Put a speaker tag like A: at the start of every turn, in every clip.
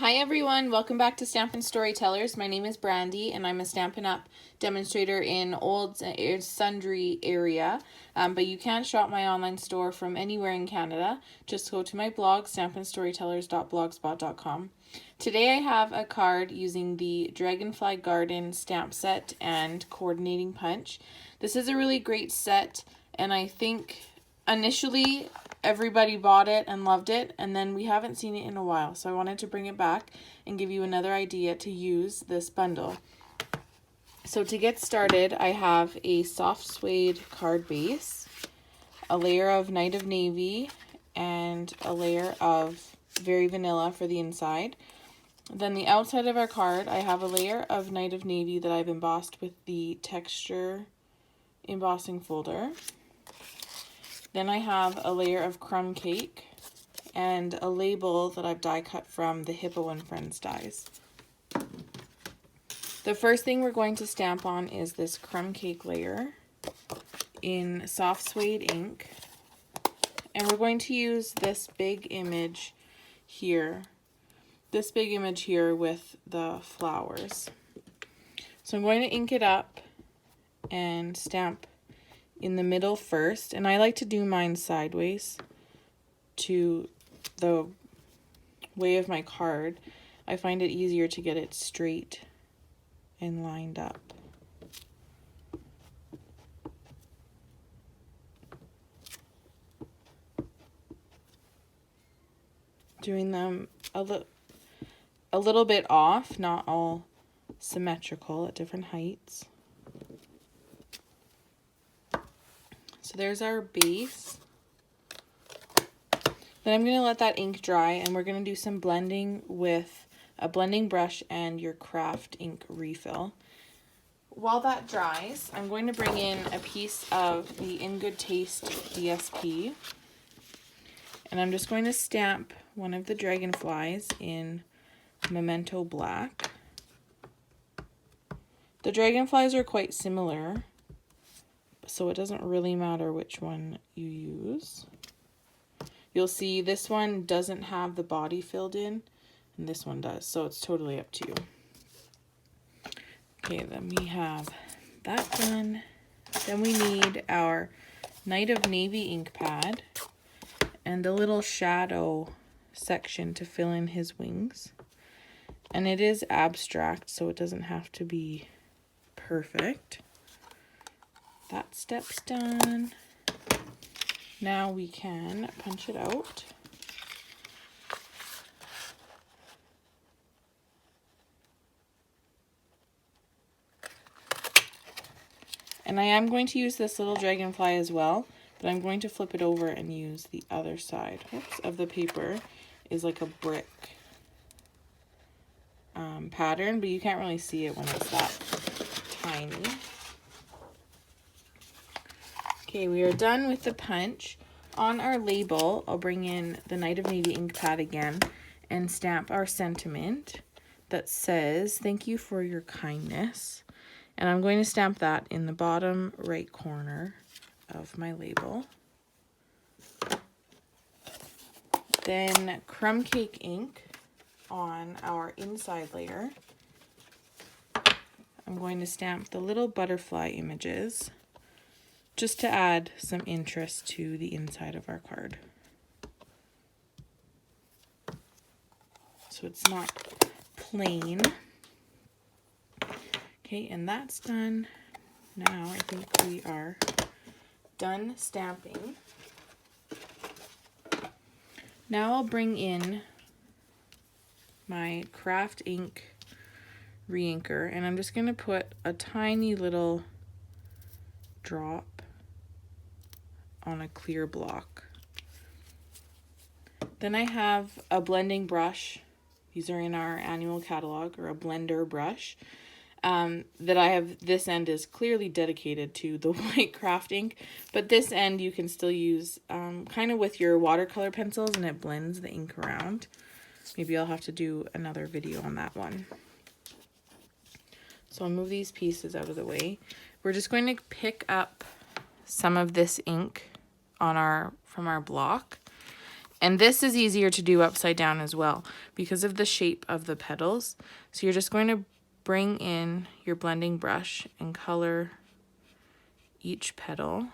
A: Hi everyone, welcome back to Stampin' Storytellers. My name is Brandy and I'm a Stampin' Up demonstrator in Old Sundry area. But you can shop my online store from anywhere in Canada. Just go to my blog, stampinstorytellers.blogspot.com. Today I have a card using the Dragonfly Garden stamp set and coordinating punch. This is a really great set, and I think initially everybody bought it and loved it, and then we haven't seen it in a while, so I wanted to bring it back and give you another idea to use this bundle. So to get started, I have a soft suede card base, a layer of Night of Navy, and a layer of Very Vanilla for the inside. Then the outside of our card, I have a layer of Night of Navy that I've embossed with the texture embossing folder. Then I have a layer of crumb cake and a label that I've die cut from the Hippo and Friends dies. The first thing we're going to stamp on is this crumb cake layer in soft suede ink. And we're going to use this big image here. This big image here with the flowers. So I'm going to ink it up and stamp in the middle first, and I like to do mine sideways to the way of my card. I find it easier to get it straight and lined up. Doing them a little bit off, not all symmetrical at different heights. So there's our base. Then I'm going to let that ink dry, and we're going to do some blending with a blending brush and your craft ink refill. While that dries, I'm going to bring in a piece of the In Good Taste DSP, and I'm just going to stamp one of the dragonflies in Memento Black. The dragonflies are quite similar, so it doesn't really matter which one you use. You'll see this one doesn't have the body filled in, and this one does, so it's totally up to you. Okay, then we have that done. Then we need our Night of Navy ink pad and a little shadow section to fill in his wings. And it is abstract, so it doesn't have to be perfect. That step's done. Now we can punch it out. And I am going to use this little dragonfly as well, but I'm going to flip it over and use the other side of the paper. Is like a brick pattern, but you can't really see it when it's that tiny. Okay, we are done with the punch. On our label, I'll bring in the Night of Navy ink pad again and stamp our sentiment that says, "Thank you for your kindness." And I'm going to stamp that in the bottom right corner of my label. Then crumb cake ink on our inside layer. I'm going to stamp the little butterfly images, just to add some interest to the inside of our card. So it's not plain. Okay, and that's done. Now I think we are done stamping. Now I'll bring in my craft ink re-inker, and I'm just going to put a tiny little drop on a clear block. Then I have a blending brush. These are in our annual catalog, or a blender brush. That I have, this end is clearly dedicated to the white craft ink, but this end you can still use kind of with your watercolor pencils, and it blends the ink around. Maybe I'll have to do another video on that one. So I'll move these pieces out of the way. We're just going to pick up some of this ink on from our block, And this is easier to do upside down as well because of the shape of the petals. So you're just going to bring in your blending brush and color each petal.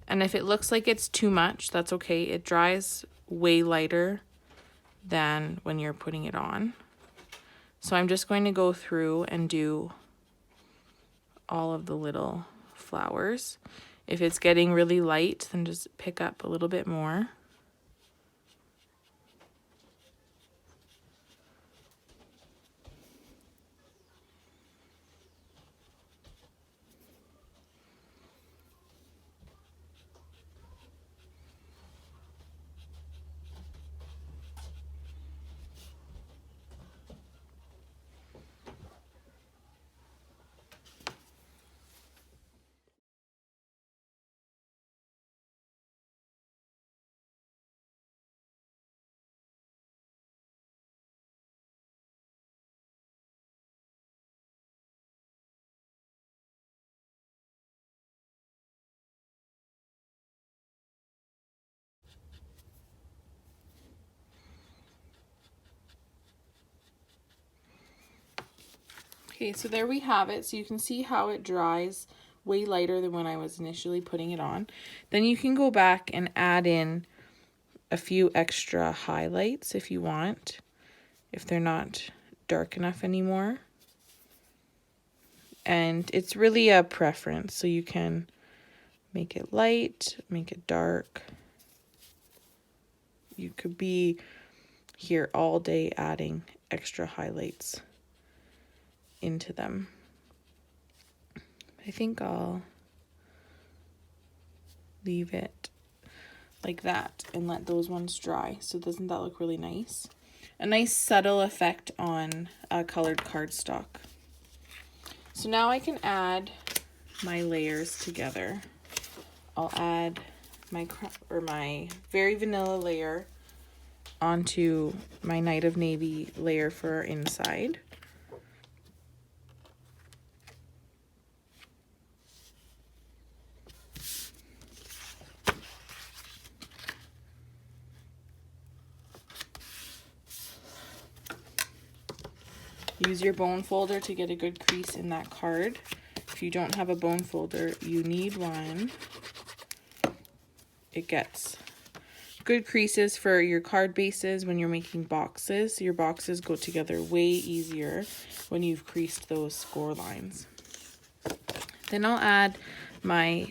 A: And if it looks like it's too much, that's okay. It dries way lighter than when you're putting it on. So I'm just going to go through and do all of the little flowers. If it's getting really light, then just pick up a little bit more. Okay, so there we have it. So you can see how it dries way lighter than when I was initially putting it on. Then you can go back and add in a few extra highlights if you want, if they're not dark enough anymore. And it's really a preference, so you can make it light, make it dark. You could be here all day adding extra highlights into them. I think I'll leave it like that and let those ones dry. So doesn't that look really nice? A nice subtle effect on colored cardstock. So now I can add my layers together. I'll add my very vanilla layer onto my Night of Navy layer for our inside. Use your bone folder to get a good crease in that card. If you don't have a bone folder, you need one. It gets good creases for your card bases when you're making boxes. Your boxes go together way easier when you've creased those score lines. Then I'll add my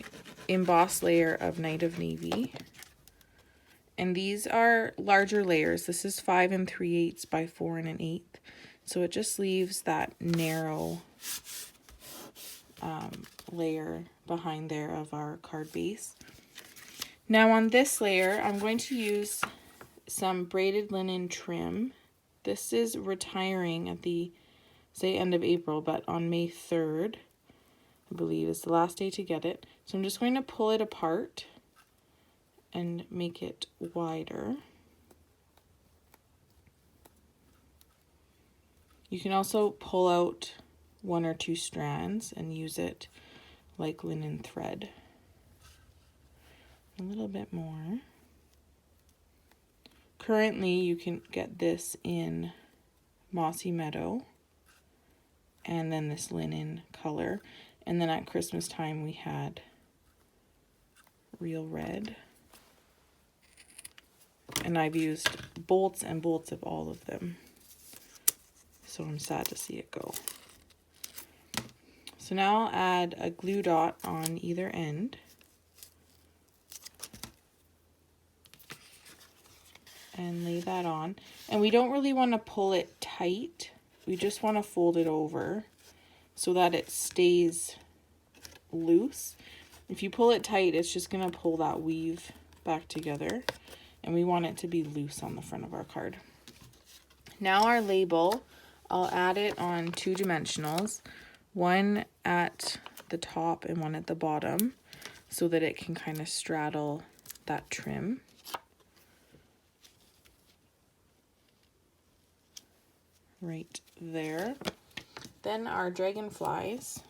A: embossed layer of Night of Navy. And these are larger layers. This is 5 3/8 by 4 1/8. So it just leaves that narrow layer behind there of our card base. Now on this layer, I'm going to use some braided linen trim. This is retiring at the, say, end of April, but on May 3rd, I believe, is the last day to get it. So I'm just going to pull it apart and make it wider. You can also pull out 1 or 2 strands and use it like linen thread. A little bit more. Currently, you can get this in Mossy Meadow and then this linen color. And then at Christmas time, we had Real Red. And I've used bolts and bolts of all of them. So I'm sad to see it go. So now I'll add a glue dot on either end. And lay that on. And we don't really want to pull it tight. We just want to fold it over so that it stays loose. If you pull it tight, it's just going to pull that weave back together. And we want it to be loose on the front of our card. Now our label, I'll add it on 2 dimensionals. One at the top and one at the bottom so that it can kind of straddle that trim. Right there. Then our dragonflies.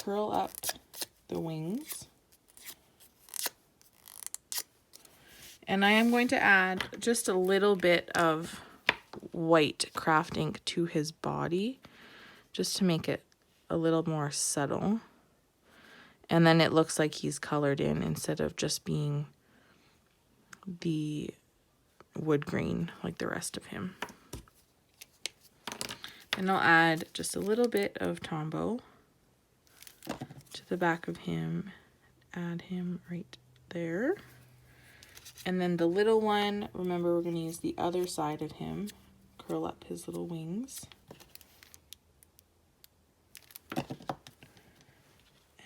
A: curl up the wings. And I am going to add just a little bit of white craft ink to his body, just to make it a little more subtle. And then it looks like he's colored in instead of just being the wood grain like the rest of him. And I'll add just a little bit of Tombow to the back of him. Add him right there. And then the little one, remember we're going to use the other side of him. Curl up his little wings.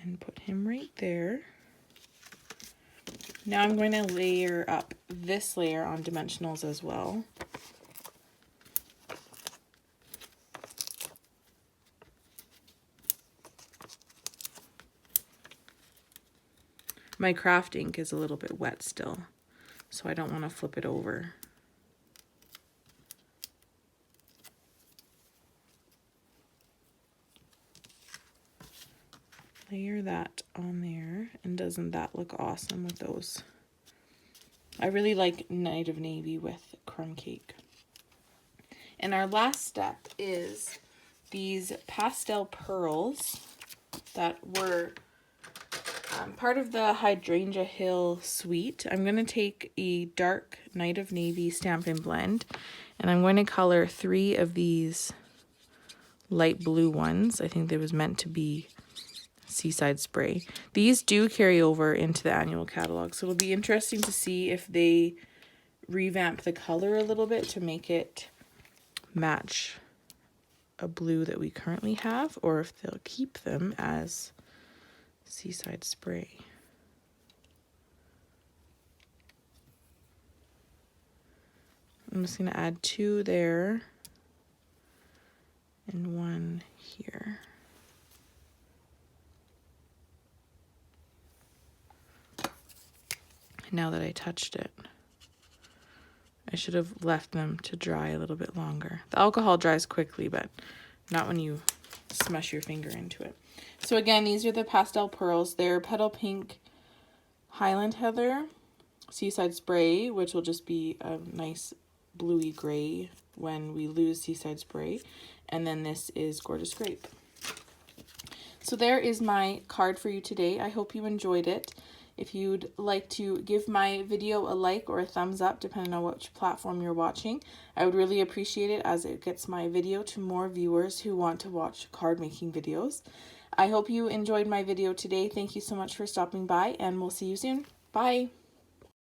A: And put him right there. Now I'm going to layer up this layer on dimensionals as well. My craft ink is a little bit wet still, so I don't want to flip it over. Layer that on there, and doesn't that look awesome with those? I really like Night of Navy with crumb cake. And our last step is these pastel pearls that were part of the Hydrangea Hill suite. I'm going to take a dark Night of Navy Stampin' blend, and I'm going to color 3 of these light blue ones. I think they was meant to be Seaside Spray. These do carry over into the annual catalog, so it'll be interesting to see if they revamp the color a little bit to make it match a blue that we currently have, or if they'll keep them as Seaside Spray. I'm just going to add 2 there and 1 here. Now that I touched it, I should have left them to dry a little bit longer. The alcohol dries quickly, but not when you smush your finger into it. So again, these are the pastel pearls. They're Petal Pink, Highland Heather, Seaside Spray, which will just be a nice bluey gray when we lose Seaside Spray. And then this is Gorgeous Grape. So there is my card for you today. I hope you enjoyed it. If you'd like to give my video a like or a thumbs up, depending on which platform you're watching, I would really appreciate it, as it gets my video to more viewers who want to watch card making videos. I hope you enjoyed my video today. Thank you so much for stopping by, and we'll see you soon. Bye!